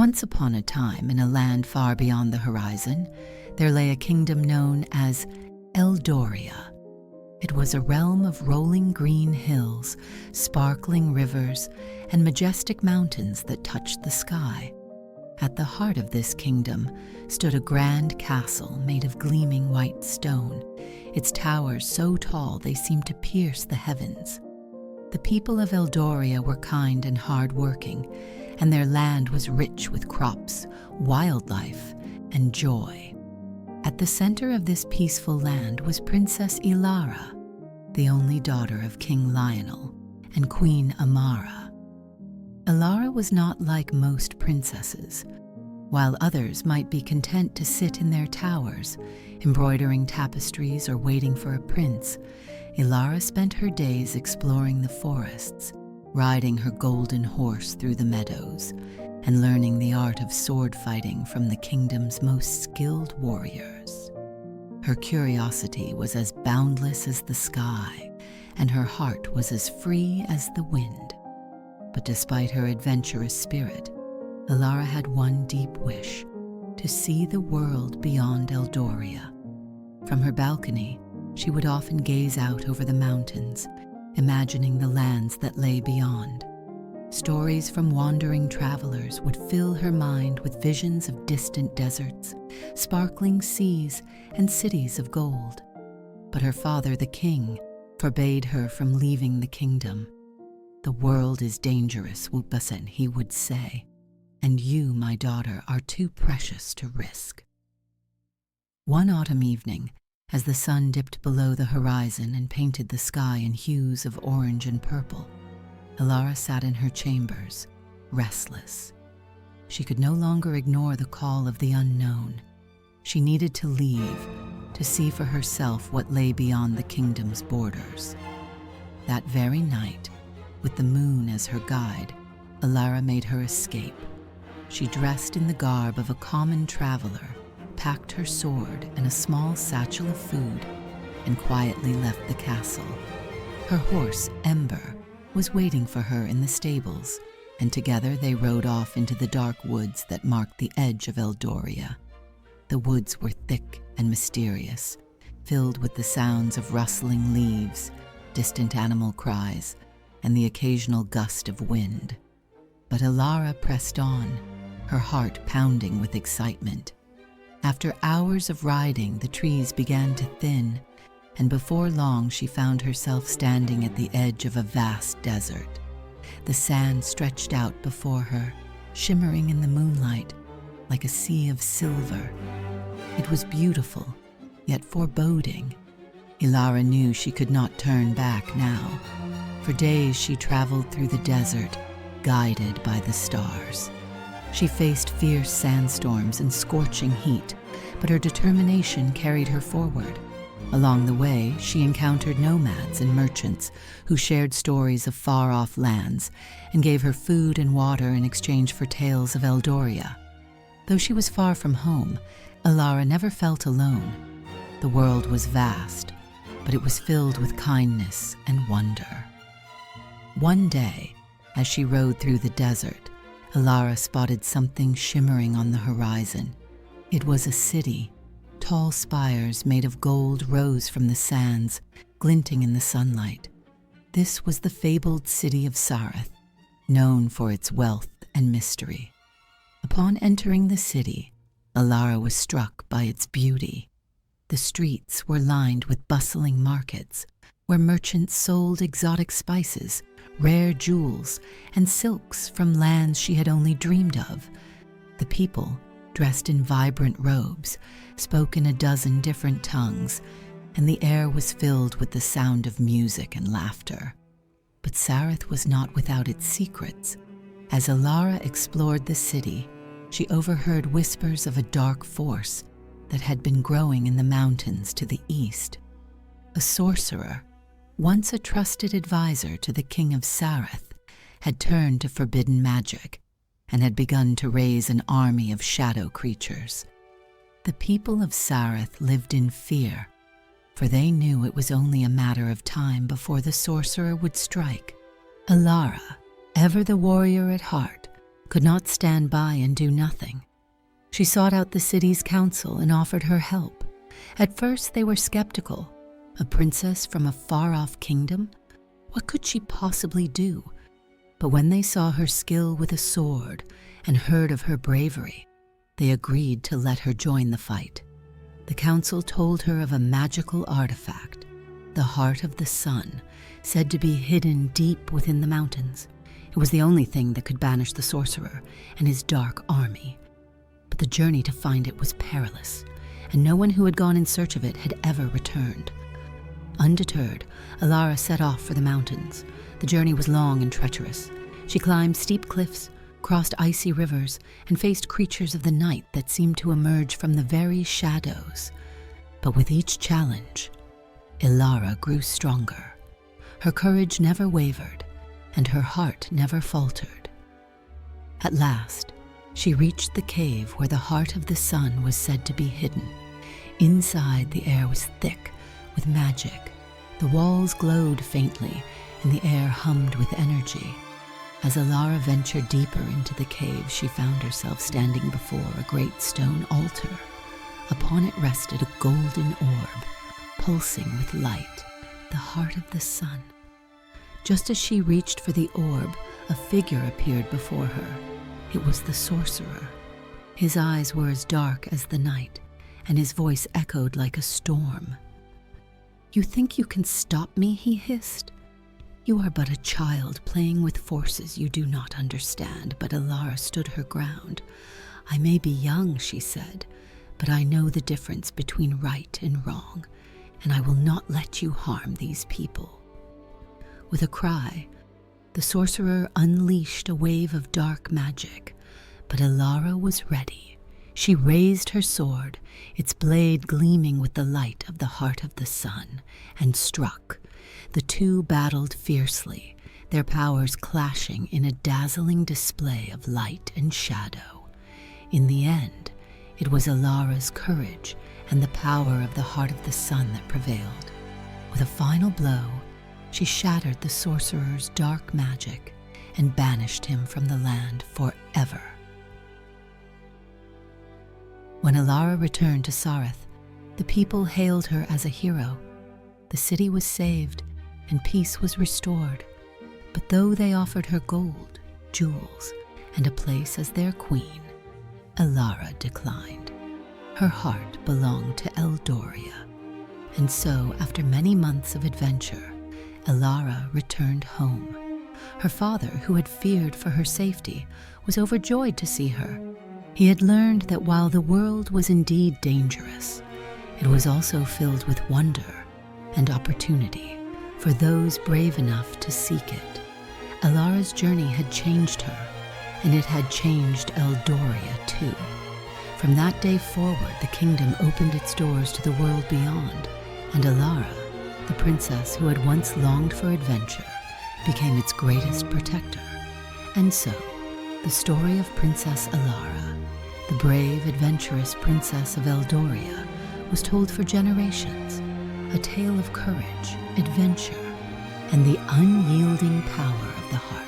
Once upon a time, in a land far beyond the horizon, there lay a kingdom known as Eldoria. It was a realm of rolling green hills, sparkling rivers, and majestic mountains that touched the sky. At the heart of this kingdom stood a grand castle made of gleaming white stone, its towers so tall they seemed to pierce the heavens. The people of Eldoria were kind and hard-working, and their land was rich with crops, wildlife, and joy. At the center of this peaceful land was Princess Elara, the only daughter of King Lionel and Queen Amara. Ilara was not like most princesses. While others might be content to sit in their towers, embroidering tapestries or waiting for a prince, Ilara spent her days exploring the forests, riding her golden horse through the meadows, and learning the art of sword fighting from the kingdom's most skilled warriors. Her curiosity was as boundless as the sky, and her heart was as free as the wind. But despite her adventurous spirit, Ilara had one deep wish: to see the world beyond Eldoria. From her balcony, she would often gaze out over the mountains, imagining the lands that lay beyond. Stories from wandering travelers would fill her mind with visions of distant deserts, sparkling seas, and cities of gold. But her father, the king, forbade her from leaving the kingdom. "The world is dangerous, Wupasen," he would say, "and you, my daughter, are too precious to risk." One autumn evening, as the sun dipped below the horizon and painted the sky in hues of orange and purple, Ilara sat in her chambers, restless. She could no longer ignore the call of the unknown. She needed to leave, to see for herself what lay beyond the kingdom's borders. That very night, with the moon as her guide, Ilara made her escape. She dressed in the garb of a common traveler, packed her sword and a small satchel of food, and quietly left the castle. Her horse, Ember, was waiting for her in the stables, and together they rode off into the dark woods that marked the edge of Eldoria. The woods were thick and mysterious, filled with the sounds of rustling leaves, distant animal cries, and the occasional gust of wind. But Ilara pressed on, her heart pounding with excitement. After hours of riding, the trees began to thin, and before long she found herself standing at the edge of a vast desert. The sand stretched out before her, shimmering in the moonlight like a sea of silver. It was beautiful, yet foreboding. Ilara knew she could not turn back now. For days she traveled through the desert, guided by the stars. She faced fierce sandstorms and scorching heat, but her determination carried her forward. Along the way, she encountered nomads and merchants who shared stories of far-off lands and gave her food and water in exchange for tales of Eldoria. Though she was far from home, Ilara never felt alone. The world was vast, but it was filled with kindness and wonder. One day, as she rode through the desert, Ilara spotted something shimmering on the horizon. It was a city. Tall spires made of gold rose from the sands, glinting in the sunlight. This was the fabled city of Sareth, known for its wealth and mystery. Upon entering the city, Ilara was struck by its beauty. The streets were lined with bustling markets, where merchants sold exotic spices, rare jewels, and silks from lands she had only dreamed of. The people, dressed in vibrant robes, spoke in a dozen different tongues, and the air was filled with the sound of music and laughter. But Sareth was not without its secrets. As Ilara explored the city, she overheard whispers of a dark force that had been growing in the mountains to the east. A sorcerer, once a trusted advisor to the king of Sareth, had turned to forbidden magic and had begun to raise an army of shadow creatures. The people of Sareth lived in fear, for they knew it was only a matter of time before the sorcerer would strike. Ilara, ever the warrior at heart, could not stand by and do nothing. She sought out the city's council and offered her help. At first they were skeptical. A princess from a far-off kingdom? What could she possibly do? But when they saw her skill with a sword and heard of her bravery, they agreed to let her join the fight. The council told her of a magical artifact, the heart of the sun, said to be hidden deep within the mountains. It was the only thing that could banish the sorcerer and his dark army. But the journey to find it was perilous, and no one who had gone in search of it had ever returned. Undeterred, Elara set off for the mountains. The journey was long and treacherous. She climbed steep cliffs, crossed icy rivers, and faced creatures of the night that seemed to emerge from the very shadows. But with each challenge, Elara grew stronger. Her courage never wavered, and her heart never faltered. At last, she reached the cave where the heart of the sun was said to be hidden. Inside, the air was thick with magic. The walls glowed faintly, and the air hummed with energy. As Elara ventured deeper into the cave, she found herself standing before a great stone altar. Upon it rested a golden orb, pulsing with light, the heart of the sun. Just as she reached for the orb, a figure appeared before her. It was the sorcerer. His eyes were as dark as the night, and his voice echoed like a storm. "You think you can stop me?" he hissed. "You are but a child playing with forces you do not understand." But Elara stood her ground. "I may be young," she said, "but I know the difference between right and wrong, and I will not let you harm these people." With a cry, the sorcerer unleashed a wave of dark magic, but Elara was ready. She raised her sword, its blade gleaming with the light of the heart of the sun, and struck. The two battled fiercely, their powers clashing in a dazzling display of light and shadow. In the end, it was Elara's courage and the power of the heart of the sun that prevailed. With a final blow, she shattered the sorcerer's dark magic and banished him from the land forever. When Elara returned to Sareth, the people hailed her as a hero. The city was saved and peace was restored. But though they offered her gold, jewels, and a place as their queen, Elara declined. Her heart belonged to Eldoria. And so, after many months of adventure, Elara returned home. Her father, who had feared for her safety, was overjoyed to see her. He had learned that while the world was indeed dangerous, it was also filled with wonder and opportunity for those brave enough to seek it. Elara's journey had changed her, and it had changed Eldoria too. From that day forward, the kingdom opened its doors to the world beyond, and Elara, the princess who had once longed for adventure, became its greatest protector. And so, the story of Princess Elara, the brave, adventurous princess of Eldoria, was told for generations, a tale of courage, adventure, and the unyielding power of the heart.